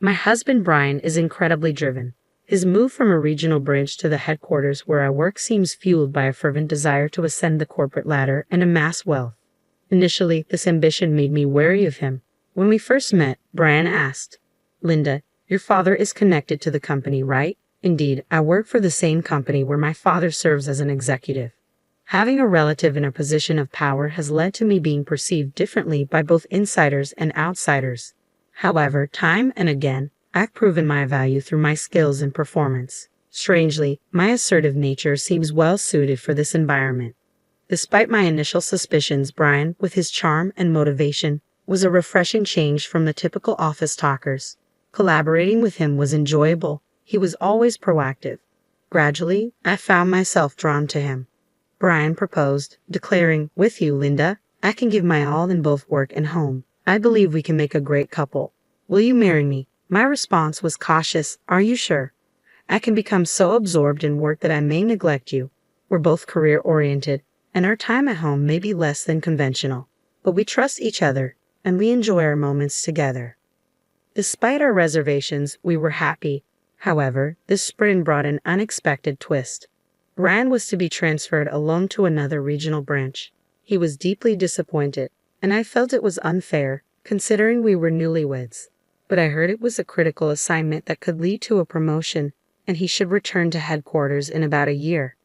My husband Brian is incredibly driven. His move from a regional branch to the headquarters where I work seems fueled by a fervent desire to ascend the corporate ladder and amass wealth. Initially, this ambition made me wary of him. When we first met, Brian asked, "Linda, your father is connected to the company, right?" "Indeed, I work for the same company where my father serves as an executive." Having a relative in a position of power has led to me being perceived differently by both insiders and outsiders. However, time and again, I've proven my value through my skills and performance. Strangely, my assertive nature seems well suited for this environment. Despite my initial suspicions, Brian, with his charm and motivation, was a refreshing change from the typical office talkers. Collaborating with him was enjoyable. He was always proactive. Gradually, I found myself drawn to him. Brian proposed, declaring, "With you, Linda, I can give my all in both work and home. I believe we can make a great couple. Will you marry me?" My response was cautious. "Are you sure? I can become so absorbed in work that I may neglect you. We're both career-oriented, and our time at home may be less than conventional. But we trust each other, and we enjoy our moments together." Despite our reservations, we were happy. However, this spring brought an unexpected twist. Brian was to be transferred alone to another regional branch. He was deeply disappointed, and I felt it was unfair, considering we were newlyweds. But I heard it was a critical assignment that could lead to a promotion, and he should return to headquarters in about a year.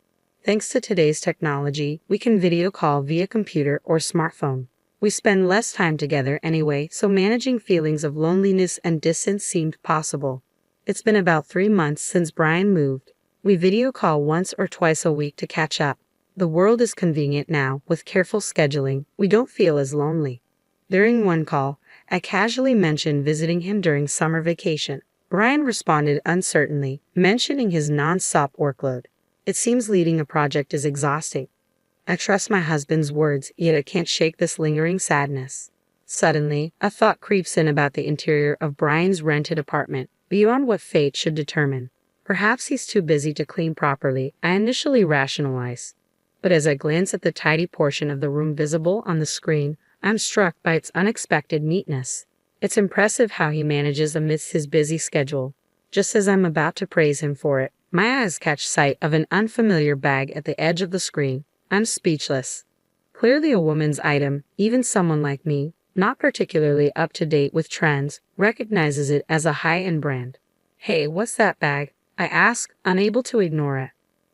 Thanks to today's technology, we can video call via computer or smartphone. We spend less time together anyway, so managing feelings of loneliness and distance seemed possible. It's been about 3 months since Brian moved. We video call once or twice a week to catch up. The world is convenient now. With careful scheduling, we don't feel as lonely. During one call, I casually mentioned visiting him during summer vacation. Brian responded uncertainly, mentioning his non-stop workload. "It seems leading a project is exhausting." I trust my husband's words, yet I can't shake this lingering sadness. Suddenly, a thought creeps in about the interior of Brian's rented apartment, beyond what fate should determine. Perhaps he's too busy to clean properly, I initially rationalize. But as I glance at the tidy portion of the room visible on the screen, I'm struck by its unexpected neatness. It's impressive how he manages amidst his busy schedule. Just as I'm about to praise him for it, my eyes catch sight of an unfamiliar bag at the edge of the screen. I'm speechless. Clearly a woman's item, even someone like me, not particularly up to date with trends, recognizes it as a high-end brand. "Hey, what's that bag?" I ask, unable to ignore it.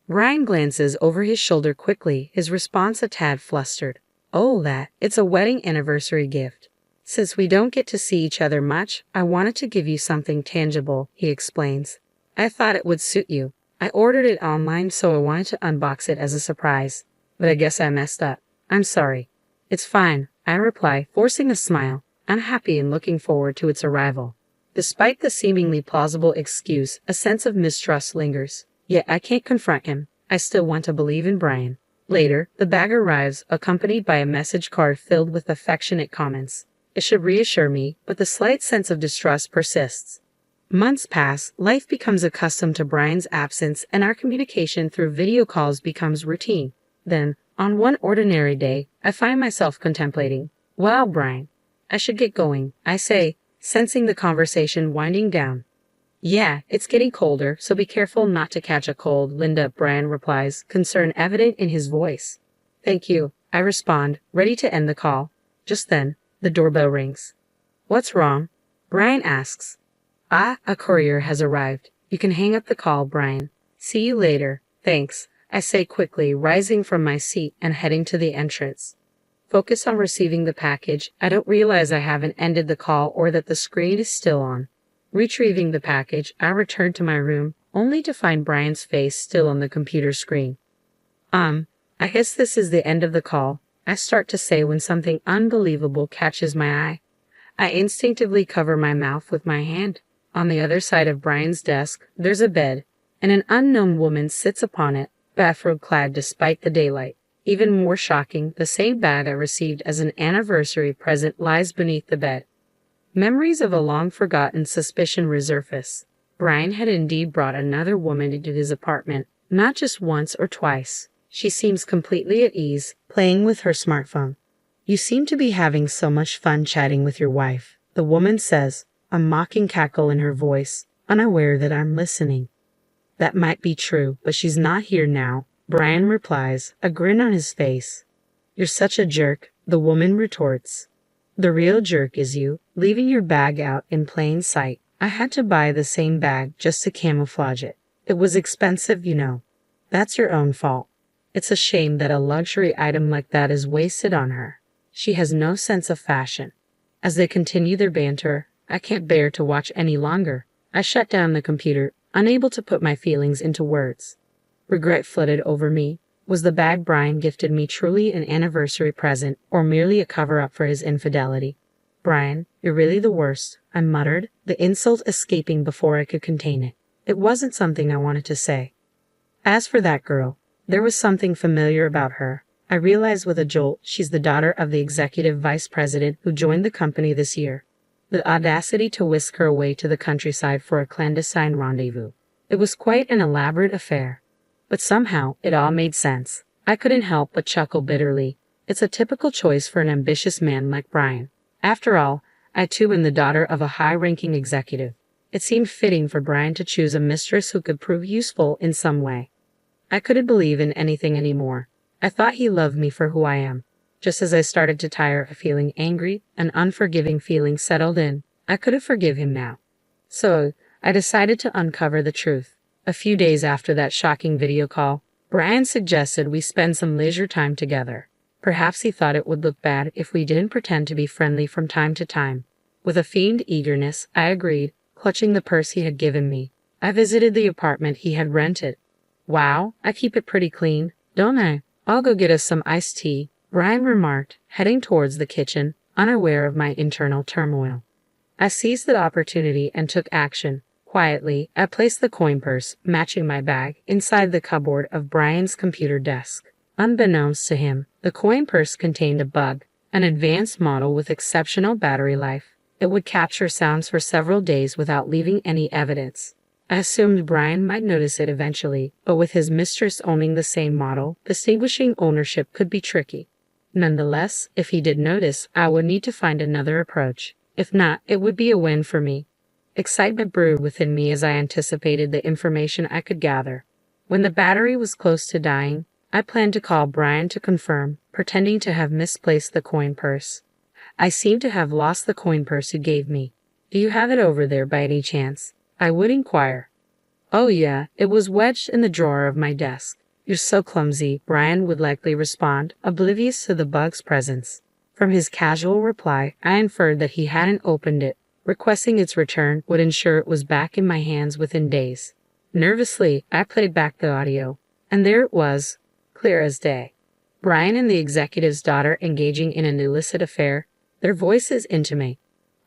Brian glances over his shoulder quickly, his response a tad flustered. "Oh, it's a wedding anniversary gift. Since we don't get to see each other much, I wanted to give you something tangible," he explains. "I thought it would suit you. I ordered it online, so I wanted to unbox it as a surprise. But I guess I messed up. I'm sorry." "It's fine," I reply, forcing a smile, unhappy and looking forward to its arrival. Despite the seemingly plausible excuse, a sense of mistrust lingers. Yet I can't confront him. I still want to believe in Brian. Later, the bag arrives, accompanied by a message card filled with affectionate comments. It should reassure me, but the slight sense of distrust persists. Months pass, life becomes accustomed to Brian's absence, and our communication through video calls becomes routine. Then, on one ordinary day, I find myself contemplating, "Wow, Brian, I should get going," I say, sensing the conversation winding down. "Yeah, it's getting colder, so be careful not to catch a cold, Linda," Brian replies, concern evident in his voice. "Thank you," I respond, ready to end the call. Just then, the doorbell rings. "What's wrong?" Brian asks. A courier has arrived. You can hang up the call, Brian. See you later. Thanks," I say quickly, rising from my seat and heading to the entrance. Focus on receiving the package, I don't realize I haven't ended the call or that the screen is still on. Retrieving the package, I return to my room, only to find Brian's face still on the computer screen. I guess this is the end of the call," I start to say when something unbelievable catches my eye. I instinctively cover my mouth with my hand. On the other side of Brian's desk, there's a bed, and an unknown woman sits upon it, bathrobe-clad despite the daylight. Even more shocking, the same bag I received as an anniversary present lies beneath the bed. Memories of a long-forgotten suspicion resurface. Brian had indeed brought another woman into his apartment, not just once or twice. She seems completely at ease, playing with her smartphone. "You seem to be having so much fun chatting with your wife," the woman says, a mocking cackle in her voice, unaware that I'm listening. That might be true, but she's not here now, Brian replies, a grin on his face. You're such a jerk, the woman retorts. The real jerk is you, leaving your bag out in plain sight. I had to buy the same bag just to camouflage it. It was expensive, you know. That's your own fault. It's a shame that a luxury item like that is wasted on her. She has no sense of fashion. As they continue their banter, I can't bear to watch any longer. I shut down the computer, unable to put my feelings into words. Regret flooded over me. Was the bag Brian gifted me truly an anniversary present, or merely a cover-up for his infidelity? Brian, you're really the worst, I muttered, the insult escaping before I could contain it. It wasn't something I wanted to say. As for that girl, there was something familiar about her. I realized with a jolt she's the daughter of the executive vice president who joined the company this year. The audacity to whisk her away to the countryside for a clandestine rendezvous. It was quite an elaborate affair. But somehow, it all made sense. I couldn't help but chuckle bitterly. It's a typical choice for an ambitious man like Brian. After all, I too am the daughter of a high-ranking executive. It seemed fitting for Brian to choose a mistress who could prove useful in some way. I couldn't believe in anything anymore. I thought he loved me for who I am. Just as I started to tire of feeling angry, an unforgiving feeling settled in. I couldn't forgive him now. So, I decided to uncover the truth. A few days after that shocking video call, Brian suggested we spend some leisure time together. Perhaps he thought it would look bad if we didn't pretend to be friendly from time to time. With a feigned eagerness, I agreed, clutching the purse he had given me. I visited the apartment he had rented. Wow, I keep it pretty clean, don't I? I'll go get us some iced tea, Brian remarked, heading towards the kitchen, unaware of my internal turmoil. I seized the opportunity and took action. Quietly, I placed the coin purse, matching my bag, inside the cupboard of Brian's computer desk. Unbeknownst to him, the coin purse contained a bug, an advanced model with exceptional battery life. It would capture sounds for several days without leaving any evidence. I assumed Brian might notice it eventually, but with his mistress owning the same model, distinguishing ownership could be tricky. Nonetheless, if he did notice, I would need to find another approach. If not, it would be a win for me. Excitement brewed within me as I anticipated the information I could gather. When the battery was close to dying, I planned to call Brian to confirm, pretending to have misplaced the coin purse. I seem to have lost the coin purse you gave me. Do you have it over there by any chance? I would inquire. Oh yeah, it was wedged in the drawer of my desk. You're so clumsy, Brian would likely respond, oblivious to the bug's presence. From his casual reply, I inferred that he hadn't opened it. Requesting its return would ensure it was back in my hands within days. Nervously, I played back the audio, and there it was, clear as day. Brian and the executive's daughter engaging in an illicit affair, their voices intimate.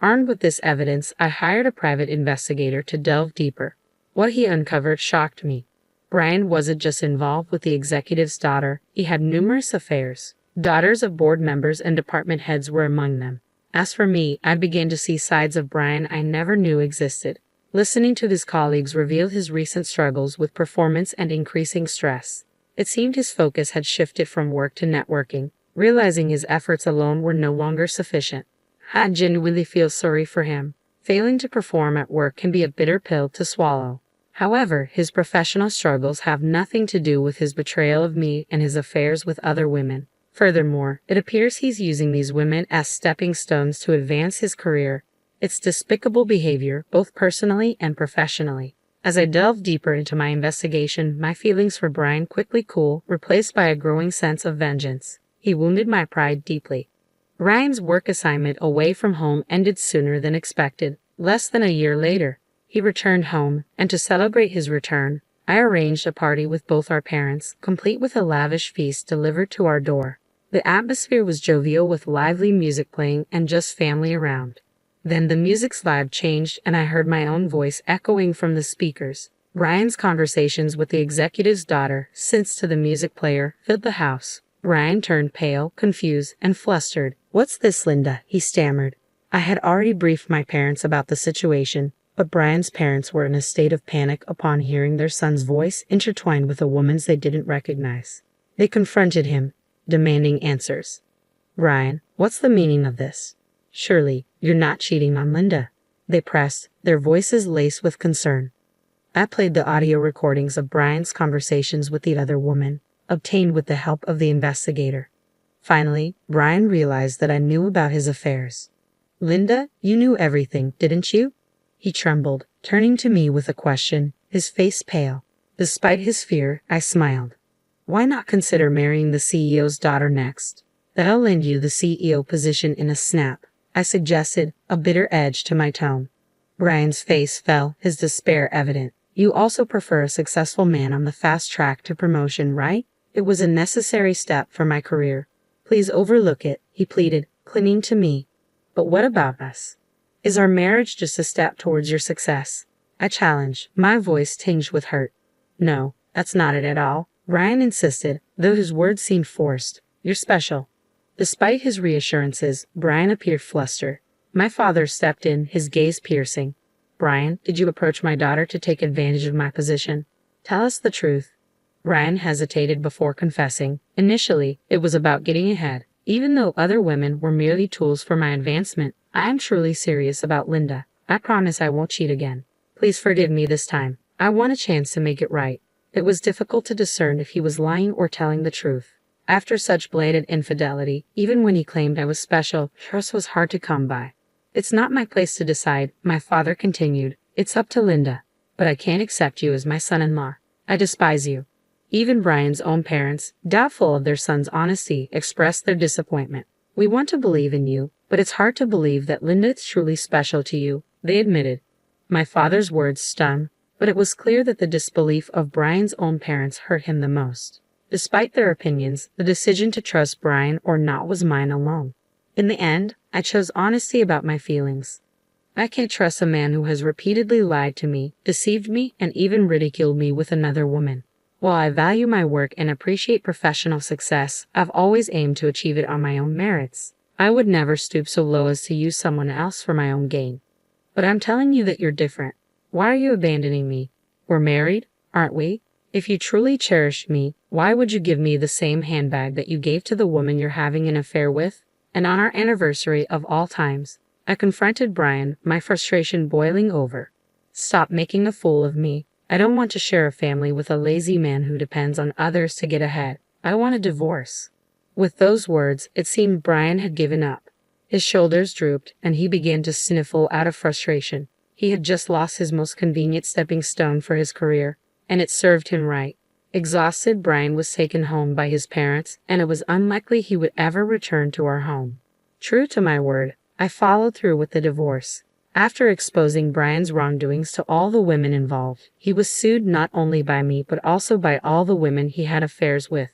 Armed with this evidence, I hired a private investigator to delve deeper. What he uncovered shocked me. Brian wasn't just involved with the executive's daughter, he had numerous affairs. Daughters of board members and department heads were among them. As for me, I began to see sides of Brian I never knew existed. Listening to his colleagues reveal his recent struggles with performance and increasing stress. It seemed his focus had shifted from work to networking, realizing his efforts alone were no longer sufficient. I genuinely feel sorry for him. Failing to perform at work can be a bitter pill to swallow. However, his professional struggles have nothing to do with his betrayal of me and his affairs with other women. Furthermore, it appears he's using these women as stepping stones to advance his career. It's despicable behavior, both personally and professionally. As I delved deeper into my investigation, my feelings for Brian quickly cooled, replaced by a growing sense of vengeance. He wounded my pride deeply. Brian's work assignment away from home ended sooner than expected. Less than a year later, he returned home, and to celebrate his return, I arranged a party with both our parents, complete with a lavish feast delivered to our door. The atmosphere was jovial with lively music playing and just family around. Then the music's vibe changed and I heard my own voice echoing from the speakers. Brian's conversations with the executive's daughter, since to the music player, filled the house. Brian turned pale, confused, and flustered. "What's this, Linda?" he stammered. I had already briefed my parents about the situation, but Brian's parents were in a state of panic upon hearing their son's voice intertwined with a woman's they didn't recognize. They confronted him, demanding answers. "Brian, what's the meaning of this? Surely, you're not cheating on Linda." they pressed, their voices laced with concern. I played the audio recordings of Brian's conversations with the other woman, obtained with the help of the investigator. Finally, Brian realized that I knew about his affairs. "Linda, you knew everything, didn't you?" He trembled, turning to me with a question, his face pale. Despite his fear, I smiled. "Why not consider marrying the CEO's daughter next? That'll land you the CEO position in a snap," I suggested, a bitter edge to my tone. Brian's face fell, his despair evident. "You also prefer a successful man on the fast track to promotion, right? It was a necessary step for my career. Please overlook it," he pleaded, clinging to me. "But what about us? Is our marriage just a step towards your success?" I challenged, my voice tinged with hurt. "No, that's not it at all," Brian insisted, though his words seemed forced. "You're special." Despite his reassurances, Brian appeared flustered. My father stepped in, his gaze piercing. "Brian, did you approach my daughter to take advantage of my position? Tell us the truth." Brian hesitated before confessing. "Initially, it was about getting ahead. Even though other women were merely tools for my advancement, I am truly serious about Linda. I promise I won't cheat again. Please forgive me this time. I want a chance to make it right." It was difficult to discern if he was lying or telling the truth. After such blatant infidelity, even when he claimed I was special, trust was hard to come by. "It's not my place to decide," my father continued. "It's up to Linda. But I can't accept you as my son-in-law. I despise you." Even Brian's own parents, doubtful of their son's honesty, expressed their disappointment. "We want to believe in you, but it's hard to believe that Linda is truly special to you," they admitted. My father's words stung, but it was clear that the disbelief of Brian's own parents hurt him the most. Despite their opinions, the decision to trust Brian or not was mine alone. In the end, I chose honesty about my feelings. I can't trust a man who has repeatedly lied to me, deceived me, and even ridiculed me with another woman. While I value my work and appreciate professional success, I've always aimed to achieve it on my own merits. I would never stoop so low as to use someone else for my own gain. But I'm telling you that you're different. Why are you abandoning me? We're married, aren't we? If you truly cherished me, why would you give me the same handbag that you gave to the woman you're having an affair with? And on our anniversary of all times, I confronted Brian, my frustration boiling over. "Stop making a fool of me. I don't want to share a family with a lazy man who depends on others to get ahead. I want a divorce." With those words, it seemed Brian had given up. His shoulders drooped, and he began to sniffle out of frustration. He had just lost his most convenient stepping stone for his career, and it served him right. Exhausted, Brian was taken home by his parents, and it was unlikely he would ever return to our home. True to my word, I followed through with the divorce. After exposing Brian's wrongdoings to all the women involved, he was sued not only by me but also by all the women he had affairs with.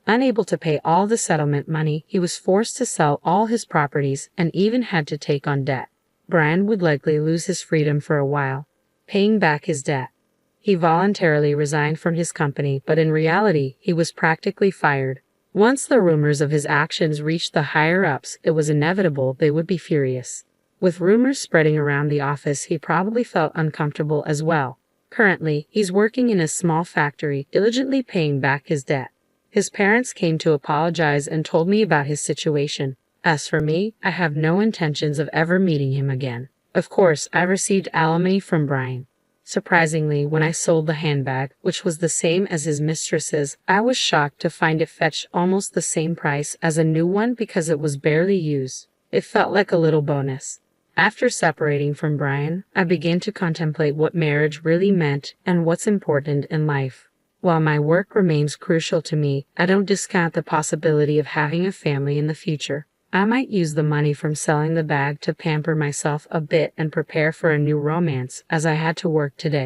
Unable to pay all the settlement money, he was forced to sell all his properties and even had to take on debt. Brian would likely lose his freedom for a while, paying back his debt. He voluntarily resigned from his company, but in reality, he was practically fired. Once the rumors of his actions reached the higher-ups, it was inevitable they would be furious. With rumors spreading around the office, he probably felt uncomfortable as well. Currently, he's working in a small factory, diligently paying back his debt. His parents came to apologize and told me about his situation. As for me, I have no intentions of ever meeting him again. Of course, I received alimony from Brian. Surprisingly, when I sold the handbag, which was the same as his mistress's, I was shocked to find it fetched almost the same price as a new one because it was barely used. It felt like a little bonus. After separating from Brian, I began to contemplate what marriage really meant and what's important in life. While my work remains crucial to me, I don't discount the possibility of having a family in the future. I might use the money from selling the bag to pamper myself a bit and prepare for a new romance, as I had to work today.